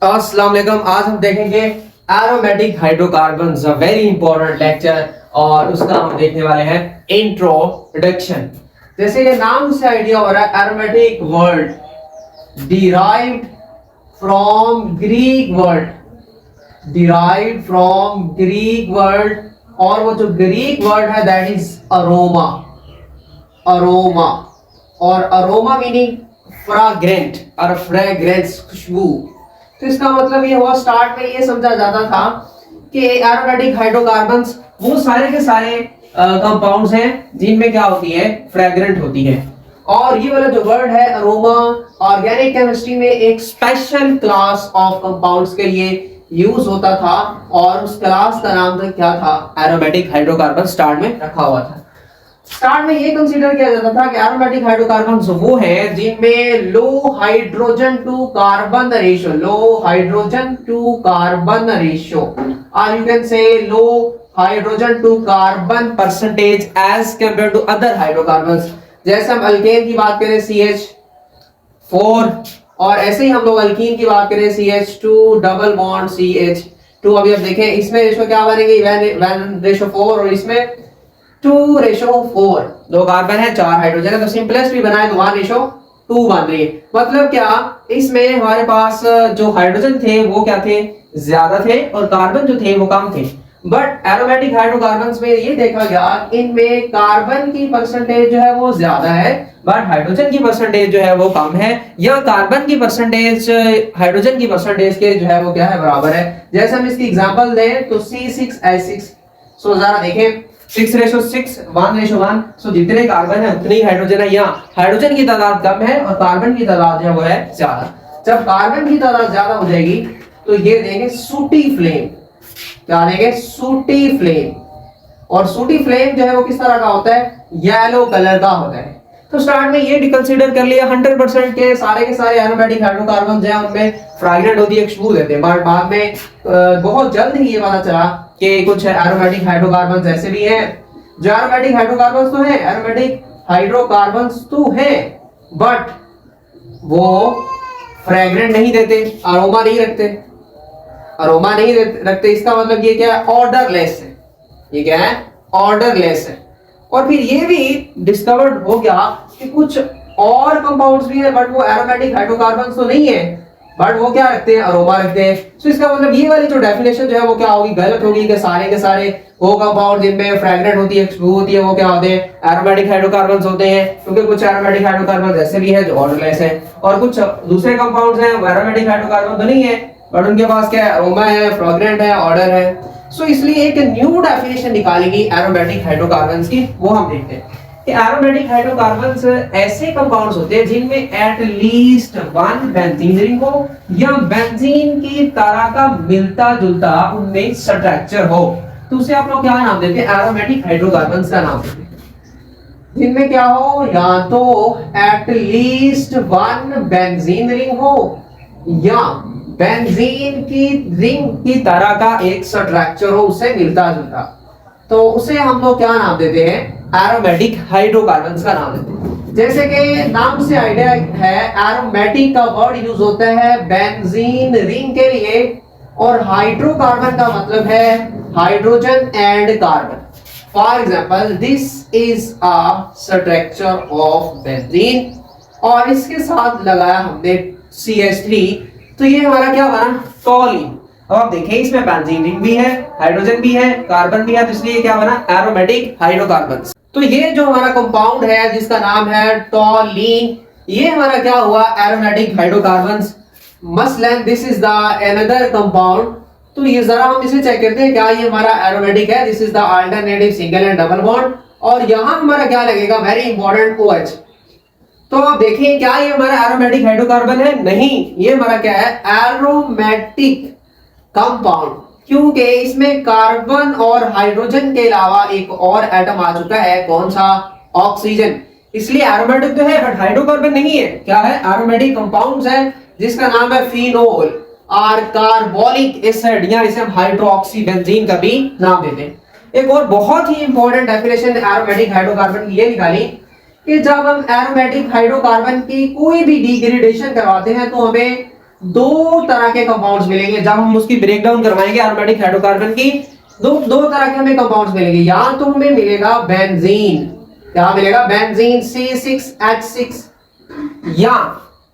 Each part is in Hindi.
अस्सलाम वालेकुम। आज हम देखेंगे aromatic hydrocarbons, a very important lecture, और उसका हम देखने वाले हैं इंट्रोडक्शन। जैसे ये नाम से आइडिया हो रहा है, aromatic word derived from Greek word, derived from Greek word, और वो जो ग्रीक वर्ड है दैट इज अरोमा। अरोमा और अरोमा मीनिंग फ्रेग्रेंट और फ्रेग्रेंस, खुशबू। तो इसका मतलब ये हुआ, स्टार्ट में ये समझा जाता था कि एरोमेटिक हाइड्रोकार्बन्स वो सारे के सारे कंपाउंड्स हैं जिनमें क्या होती है, फ्रेग्रेंट होती है। और ये वाला जो वर्ड है अरोमा, ऑर्गेनिक केमिस्ट्री में एक स्पेशल क्लास ऑफ कंपाउंड्स के लिए यूज होता था, और उस क्लास का नाम था क्या था, एरोमेटिक हाइड्रोकार्बन स्टार्ट में रखा हुआ था। स्टार्ट में ये कंसीडर किया जाता था कि एरोमेटिक हाइड्रोकार्बन्स वो हैं जिनमें low hydrogen to carbon ratio, low hydrogen to carbon ratio, और you can say low hydrogen to carbon percentage as compare to other hydrocarbons. जैसे हम अल्केन की बात करें CH4, और ऐसे ही हम लोग अल्कीन की बात करें CH2 डबल बॉन्ड CH2। अभी अब देखें इसमें रेशो क्या बनेगी, 1:4, और इसमें 2:4। दो कार्बन है, 4 हाइड्रोजन है, तो सिंपलेस्ट भी बनाए तो 1:2 बन रही है। मतलब क्या, इसमें हमारे पास जो हाइड्रोजन थे वो क्या थे, ज्यादा थे, और कार्बन जो थे वो कम थे। बट एरोमेटिक हाइड्रोकार्बन्स में ये देखा गया, इनमें कार्बन की परसेंटेज जो है वो ज्यादा है, बट हाइड्रोजन की परसेंटेज जो है वो कम है, या कार्बन की परसेंटेज हाइड्रोजन की परसेंटेज के जो है वो क्या है, बराबर है। जैसे हम इसकी एग्जांपल दें तो C6H6, सो जरा देखें 6:6, 1:1, सो जितने कार्बन है उतने ही हाइड्रोजन है। यहाँ हाइड्रोजन की तादाद कम है और कार्बन की तादाद जो है वो है ज्यादा। जब कार्बन की तादाद ज्यादा हो जाएगी तो ये देंगे सूटी फ्लेम। क्या देंगे, सूटी फ्लेम। और सूटी फ्लेम जो है वो किस तरह का होता है, येलो कलर का होता है। तो स्टार्ट में ये कंसीडर कर लिया 100% के सारे एरोमेटिक हाइड्रोकार्बन जो है उनमें फ्रेग्रेंट होती है, खुशबू देते हैं। बट बाद में बहुत जल्द ही ये पता चला कि कुछ एरोमेटिक हाइड्रोकार्बन्स ऐसे भी हैं जो एरोमेटिक हाइड्रोकार्बन्स तो हैं, एरोमेटिक हाइड्रोकार्बन्स तो हैं, बट वो फ्रेग्रेंट नहीं देते, अरोमा नहीं रखते। अरोमा नहीं रखते, इसका मतलब ये क्या है, ऑर्डरलेस है। ये क्या है, ऑर्डरलेस है। और फिर ये भी डिस्कवर्ड हो गया कि कुछ और कंपाउंड्स भी है, बट वो एरोमेटिक हाइड्रोकार्बन्स तो नहीं है, बट वो क्या रखते हैं, अरोमा रखते हैं। तो इसका मतलब ये वाली जो डेफिनेशन जो है वो क्या होगी, गलत होगी, कि सारे के सारे वो कंपाउंड जिनमें फ्रेग्रेंट होती है, खुशबू होती है, वो क्या होते हैं, एरोमेटिक हाइड्रोकार्बन्स होते हैं। क्योंकि कुछ एरोमेटिक हाइड्रोकार्बन्स ऐसे भी है जो ऑर्डरलेस है, और कुछ दूसरे कंपाउंड्स हैं वो एरोमेटिक हाइड्रोकार्बन तो नहीं है, बट उनके पास क्या है, अरोमा है, फ्रेग्रेंट है, ऑर्डर है। सो इसलिए एक न्यू डेफिनेशन निकालेगी एरोमेटिक हाइड्रोकार्बन्स की, वो हम देखते हैं कि एरोमेटिक हाइड्रोकार्बन्स ऐसे कंपाउंड्स होते हैं जिनमें एट लीस्ट 1 बेंजीन रिंग हो, या बेंजीन की तरह का मिलता जुलता उनमें स्ट्रक्चर हो, तो उसे आप लोग क्या नाम देते हैं, एरोमेटिक हाइड्रोकार्बन्स का नाम देते हैं। जिनमें क्या हो, या तो एट लीस्ट 1 बेंजीन रिंग हो, या बेंजीन की रिंग की तरह का एक स्ट्रक्चर हो, उससे मिलता जुलता, तो उसे हम लोग क्या नाम देते हैं, एरोमेटिक हाइड्रोकार्बन्स का नाम देते हैं। जैसे कि नाम से आइडिया है, एरोमेटिक का वर्ड यूज होता है बेंजीन रिंग के लिए, और हाइड्रोकार्बन का मतलब है hydrogen and carbon. For example, this is a structure of benzene, और इसके साथ लगाया हमने CH3, तो ये हमारा क्या बना, टॉलीन। अब आप देखें इसमें बेंजीन रिंग भी है, हाइड्रोजन भी है, कार्बन भी है, तो इसलिए क्या बना, एरोमेटिक हाइड्रोकार्बन्स। तो ये जो हमारा कंपाउंड है जिसका नाम है टॉलीन, ये हमारा क्या हुआ, एरोमेटिक हाइड्रोकार्बन्स। मसलन this is the another compound, तो ये जरा हम इसे चेक करते हैं, क्या ये हमारा एरोमेटिक है, this is the alternative single and double bond, और यहां हमारा क्या लगेगा, वेरी इंपॉर्टेंट, OH। तो आप देखिए क्या ये हमारा एरोमेटिक हाइड्रोकार्बन है, नहीं, ये हमारा क्या है, एरोमेटिक कंपाउंड, क्योंकि इसमें कार्बन और हाइड्रोजन के अलावा एक और एटम आ चुका है, कौन सा, ऑक्सीजन। इसलिए एरोमेटिक तो है बट हाइड्रोकार्बन नहीं है। क्या है, एरोमेटिक कंपाउंड्स है जिसका नाम है फिनोल और कार्बोलिक एसिड, या इसे हम हाइड्रोक्सी बेंजीन का भी नाम देते हैं। एक और बहुत ही इंपॉर्टेंट डेफिनेशन एरोमेटिक हाइड्रोकार्बन की ये निकाली कि जब हम एरोमेटिक हाइड्रोकार्बन की कोई भी डिग्रेडेशन करवाते हैं तो हमें दो तरह के कंपाउंड्स मिलेंगे जब हम उसकी ब्रेकडाउन करवाएंगे एरोमेटिक हाइड्रोकार्बन की। दो तरह के हमें कंपाउंड्स मिलेंगे, या तो हमें मिलेगा बेंजीन, क्या मिलेगा, बेंजीन C6H6, या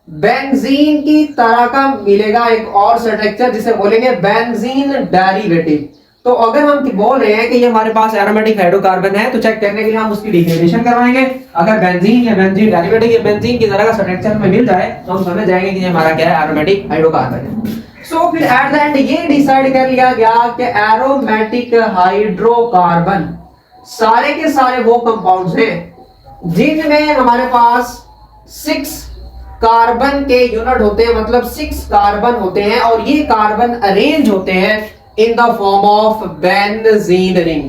बेंजीन की तरह का मिलेगा एक और स्ट्रक्चर जिसे बोलेंगे बेंजीन डेरिवेटिव। तो अगर हम बोल रहे हैं कि ये हमारे पास एरोमेटिक हाइड्रोकार्बन है तो चेक करने के लिए हम उसकी डिफिनेशन करवाएंगे। अगर बेंजीन या बेंजीन डेरिवेटिव या बेंजीन की तरह का स्ट्रक्चर हमें मिल जाए तो हम समझ जाएंगे कि ये हमारा क्या है, एरोमेटिक हाइड्रोकार्बन है। सो फिर एट द एंड ये डिसाइड कर लिया गया कि एरोमेटिक हाइड्रोकार्बन सारे के सारे वो कंपाउंड्स हैं जिनमें हमारे पास 6 कार्बन के यूनिट होते हैं, मतलब 6 कार्बन होते हैं, और ये कार्बन अरेंज होते हैं in the form of benzene ring.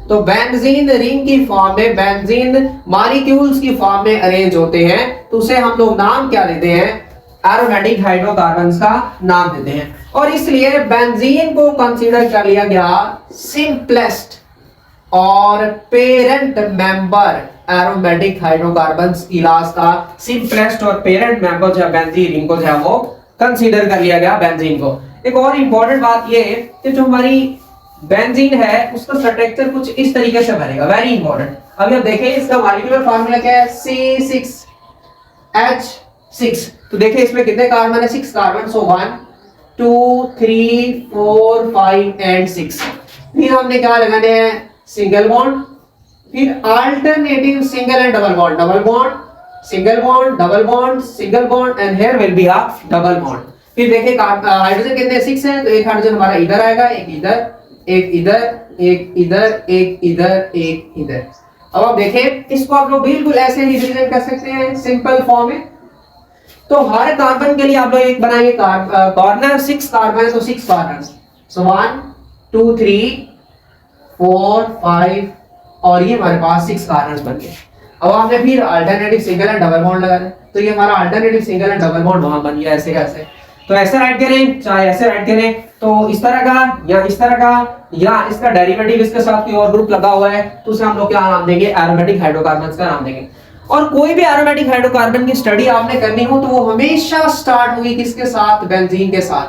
तो बेंजीन रिंग की फॉर्म में, बेंजीन मॉलिक्यूल्स की फॉर्म में अरेंज होते हैं, तो उसे हम लोग नाम क्या देते हैं, एरोमेटिक हाइड्रोकार्बन्स का नाम देते हैं। और इसलिए बेंजीन को कंसीडर कर लिया गया सिंपलेस्ट और parent member aromatic hydrocarbons class का सिंपलेस्ट और पेरेंट मेंबर जो बेंजीन रिंग को जो है वो कंसीडर कर लिया गया बेंजीन को। एक और इंपॉर्टेंट बात ये है कि जो हमारी बेंजीन है उसका स्ट्रक्चर कुछ इस तरीके से बनेगा, वेरी इंपॉर्टेंट। अभी आप देखें इसका मॉलिक्यूलर फार्मूला क्या है, C6H6। तो देखिए इसमें कितने कार्बन है, 6 कार्बन। So 1 2 3 4 5 and 6। फिर हमने क्या लगाने हैं, सिंगल बॉन्ड, फिर alternative single and double bond, double bond, single bond, double bond, single bond, and here will be a double bond. फिर देखिए हाइड्रोजन कितने, 6 हैं, तो एक हाइड्रोजन हमारा इधर आएगा, एक इधर, एक इधर, एक इधर, एक इधर, एक इधर। अब आप देखें इसको आप लोग बिल्कुल ऐसे ही रिप्रेजेंट कर सकते हैं सिंपल फॉर्म में। तो हर कार्बन के लिए आप लोग एक बनाएंगे कॉर्नर, 6 कार्बन है तो 6 कार्बन। सो 1 2 3 4 5 और ये हमारे पास 6 कार्बन बन गए। अब हमने फिर alternative single and double bond लगाना, तो ये हमारा alternative single and double bond वहां बन गया, ऐसे कैसे, तो ऐसे राइट करें चाहे ऐसे राइट करें, तो इस तरह का या इस तरह का, या इसका डेरिवेटिव इसके साथ कोई और ग्रुप लगा हुआ है तो उसे हम लोग क्या नाम देंगे, एरोमेटिक हाइड्रोकार्बन्स का नाम देंगे। और कोई भी एरोमेटिक हाइड्रोकार्बन की स्टडी आपने करनी हो तो वो हमेशा स्टार्ट होगी किसके साथ, बेंजीन के साथ।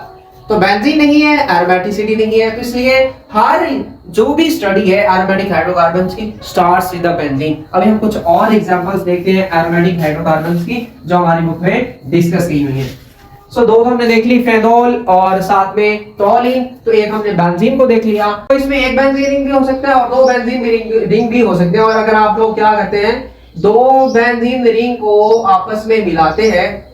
तो बेंजीन नहीं है, एरोमेटिसिटी नहीं है, तो इसलिए हर जो भी स्टडी है एरोमेटिक हाइड्रोकार्बन्स की स्टार्ट्स विद द बेंजीन। अभी हम कुछ और एग्जांपल्स देखते हैं एरोमेटिक हाइड्रोकार्बन्स की जो हमारी बुक में डिस्कस की हुई है। सो दो हमने देख ली, फेनोल और साथ में टोलिन। तो एक हमने बेंजीन को देख लिया, तो इसमें एक बेंजीन रिंग भी हो सकता है और दो बेंजीन रिंग भी हो सकते हैं। और अगर आप लोग क्या करते हैं, दो बेंजीन रिंग को आपस में मिलाते हैं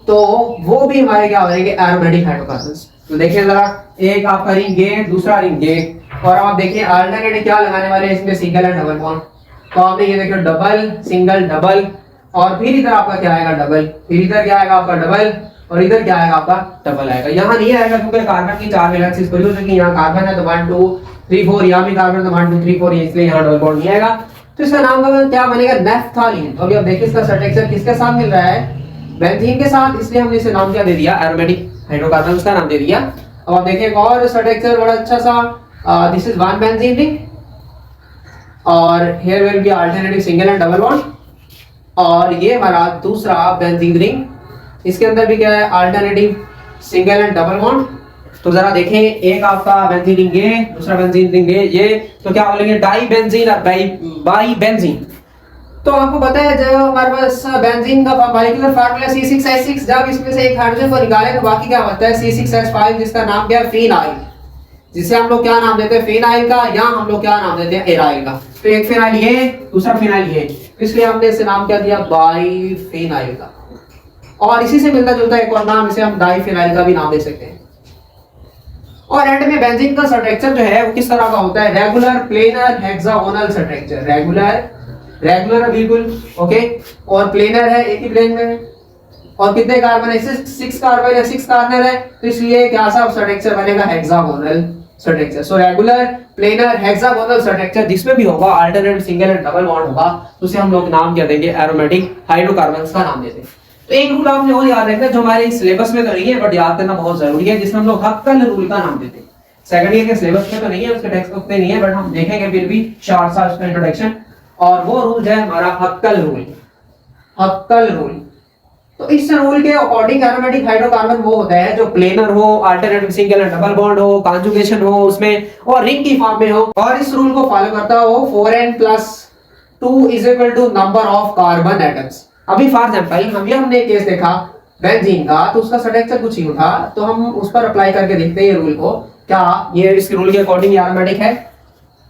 तो वो भी हमारे क्या हो जाएंगे, एरोमेटिक हाइड्रोकार्बन्स। तो देखिए जरा, एक आपका रिंग ए, दूसरा रिंग ए, और आप देखिए अल्टरनेटिव क्या लगाने वाले हैं इसमें, सिंगल एंड डबल बॉन्ड। तो आपने ये देखिए डबल, सिंगल, डबल, और फिर इधर आपका क्या आएगा, डबल, फिर इधर क्या आएगा आपका डबल, और इधर क्या आएगा आपका डबल आएगा। यहाँ नहीं आएगा क्योंकि कार्बन की 4 वैलेंसीज पड़ी हो, क्योंकि यहाँ कार्बन है तो 1 2 3 4, यहाँ भी कार्बन तो 1 2 3 4, इसलिए यहाँ डबल बॉन्ड नहीं आएगा। तो इसका नाम क्या बनेगा, नेफ्थालीन। तो अभी आप देखिए इसका स्ट्रक्चर किसके साथ मिल रहा है, बेंजीन के साथ, इसलिए हमने इसे नाम क्या दे दिया, एरोमेटिक हाइड्रोकार्बन्स का नाम दे दिया। अब आप देखिए एक और स्ट्रक्चर बड़ा अच्छा सा, this is one benzene ring और here will be alternative single and double bond, और ये हमारा दूसरा बेंजीन रिंग, इसके अंदर भी क्या है, alternative single and double bond. तो जरा देखें, एक आपका बेंजीन रिंग ये, दूसरा बेंजीन रिंग ये, तो क्या बोलेंगे, डाई बेंजीन और बाई बेंजीन। तो आपको पता है जब हमारे पास बेंजीन का मॉलिक्यूलर फार्मूला C6H6, जब इसमें से एक हाइड्रोजन को निकाले तो बाकी क्या होता है, C6H5, जिसका नाम क्या है, फिनाइल, जिसे हम लोग क्या नाम देते हैं, फिनाइल का, या हम लोग क्या नाम देते हैं, एराइल का। तो एक फिनाइल ये, दूसरा फिनाइल ये, इसलिए हमने इसे नाम क्या दिया, बाईफिनाइल का। और इसी से मिलता जुलता एक और नाम, इसे हम डाईफिनाइल का भी नाम दे सकते हैं। और एंड में बेंजीन का स्ट्रक्चर जो है वो किस तरह का होता है, regular, planar, hexagonal structure. Regular है बिल्कुल, ओके, और प्लेनर है, एक ही प्लेन में, और कितने कार्बन है, 6 कार्बन है, 6 कार्बन है, तो इसलिए क्या सा स्ट्रक्चर बनेगा, hexagonal structure. So regular, planar, hexagonal structure जिसमें भी होगा alternate single and double bond होगा, तो उसे हम लोग नाम क्या देंगे, एरोमेटिक हाइड्रोकार्बन्स का नाम देते हैं। तो एक रूल आपने और याद रखना जो हमारे सिलेबस में तो नहीं है बट याद करना बहुत जरूरी है, जिसमें हम लोग हक्कल रूल का नाम देते हैं। सेकंड ईयर के सिलेबस में तो नहीं है, उसके टेक्स्ट बुक में नहीं है, बट हम देखेंगे फिर भी शॉर्ट सा उसका इंट्रोडक्शन। और वो रूल है हमारा हक्कल रूल। हक्कल रूल तो इस रूल के अकॉर्डिंग एरोमेटिक हाइड्रोकार्बन वो होता है जो प्लेनर हो, alternative single and double bond हो, कॉन्जुगेशन हो उसमें, और रिंग की फॉर्म में हो, और इस रूल को फॉलो करता हो 4n+2 is equal to number of carbon atoms. अभी फॉर एग्जांपल हमने केस देखा बेंजीन का, तो उसका स्ट्रक्चर कुछ ही था, तो हम उस पर अप्लाई करके देखते हैं ये रूल को, क्या ये इस रूल के अकॉर्डिंग एरोमेटिक है।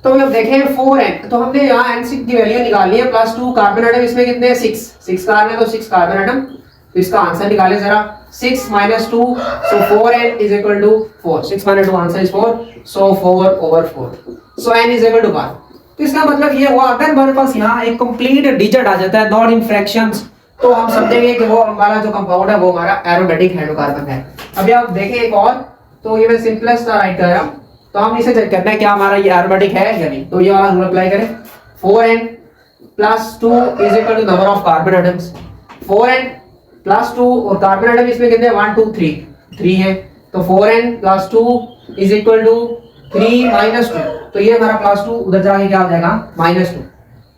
तो अब देखें 4n, तो हमने यहाँ n6 की वैल्यू निकालनी है, +2 कार्बन एटम, इसमें कितने हैं 6 कार्बन है, तो 6 कार्बन एटम, तो इसका आंसर निकाले जरा, 6 - 2, so 4n is equal to 4, 6 - 2 answer is 4, so 4/4, so n is equal to 1। तो इसका मतलब ये हुआ अगर हमारे पास यहाँ एक कंप्लीट डिजिट आ जाता है नॉट इन फ्रैक्शंस, तो हम समझेंगे कि वो हमारा जो कंपाउंड है वो हमारा एरोमेटिक हाइड्रोकार्बन है। अभी आप देखें एक और, तो ये मैं सिंपलेस्ट राइट कर रहा हूँ, तो हम इसे चेक करना है क्या हमारा ये एरोमेटिक है या नहीं। तो ये वाला रूल अप्लाई करें, 4n+2 is equal to number of carbon atoms, 4n+2 और कार्बन एटम इसमें कितने 1 2 3 है, तो 4n+2 इज इक्वल टू 3 - 2, तो ये हमारा +2 उधर जाके क्या हो जाएगा -2,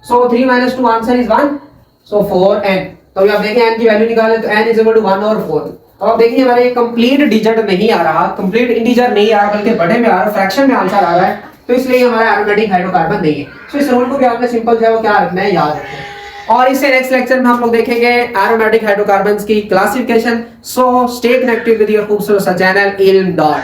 सो 3 - 2 आंसर इज 1, सो 4n। तो अब देखें n की वैल्यू निकालें, तो n इज इक्वल टू 1 और 4। अब देखिए हमारे कंप्लीट डिजिट नहीं आ रहा, कंप्लीट इंटीजर नहीं आ रहा, बल्कि बड़े में आ रहा है, फ्रैक्शन में आंसर आ रहा है, तो इसलिए हमारा एरोमेटिक हाइड्रोकार्बन नहीं है। तो इस रूल को भी आपने सिंपल जो है वो क्या रखना है, याद रखना है। और इससे नेक्स्ट लेक्चर में हम लोग देखेंगे एरोमेटिक हाइड्रोकार्बन्स की classification. So stay connected with your खूबसूरत सा चैनल इल्म डॉट।